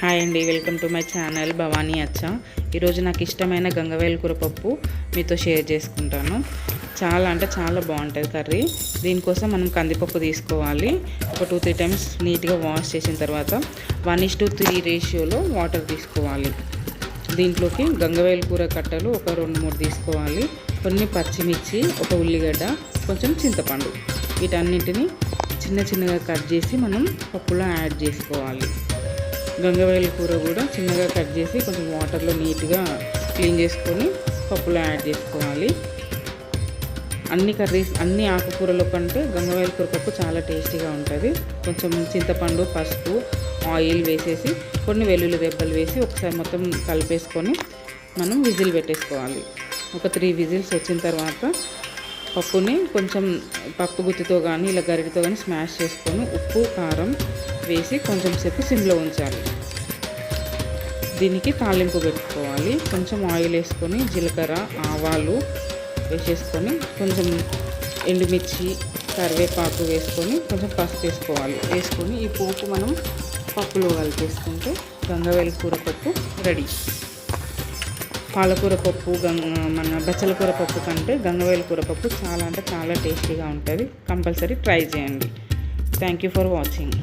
Hi అండి, welcome to my channel Bhavani అచ్చా. ఈరోజు నాకు ఇష్టమైన గంగవేల్ కూర పప్పు మీతో షేర్ చేసుకుంటాను. చాలా అంటే చాలా బాగుంటుంది కర్రీ. దీనికోసం మనం కందిపప్పు తీసుకోవాలి. ఒక 2-3 టైమ్స్ నీట్గా వాష్ చేసిన తర్వాత 1:3 రేషియోలో వాటర్ తీసుకోవాలి. దీంట్లోకి గంగవేల్ కూర కట్టలు ఒక 2-3 తీసుకోవాలి. కొన్ని పచ్చిమిర్చి, ఒక ఉల్లిగడ్డ, కొంచెం చింతపండు, వీటన్నిటిని చిన్న చిన్నగా కట్ చేసి మనం పప్పులో యాడ్ చేసుకోవాలి. గంగవేల్ కూర కూడా చిన్నగా కట్ చేసి కొంచెం వాటర్లో నీట్గా క్లీన్ చేసుకొని పప్పులో యాడ్ చేసుకోవాలి. అన్ని ఆకుకూరల కంటే గంగవేల్ కూర పప్పు చాలా టేస్టీగా ఉంటుంది. కొంచెం చింతపండు, పసుపు, ఆయిల్ వేసేసి కొన్ని వెల్లుల్లి రెబ్బలు వేసి ఒకసారి మొత్తం కలిపేసుకొని మనం విజిల్ పెట్టేసుకోవాలి. ఒక 3 విజిల్స్ వచ్చిన తర్వాత పప్పుని కొంచెం పప్పు గుత్తితో కానీ ఇలా గరిటతో కానీ స్మాష్ చేసుకొని ఉప్పు, కారం వేసి కొంచెం సేపు సిమ్లో ఉంచాలి. దీనికి తాలింపు పెట్టుకోవాలి. కొంచెం ఆయిల్ వేసుకొని జీలకర్ర, ఆవాలు వేసేసుకొని కొంచెం ఎండుమిర్చి, కరివేపాకు వేసుకొని కొంచెం పసుపు వేసుకొని ఈ పోపు మనం పప్పులో కలిపేసుకుంటే గంగవేల్ కూర పప్పు రెడీ. పాలకూర పప్పు, మన బచ్చల కూర పప్పు కంటే గంగవేల్ కూర పప్పు చాలా అంటే చాలా టేస్టీగా ఉంటుంది. కంపల్సరీ ట్రై చేయండి. Thank you for watching.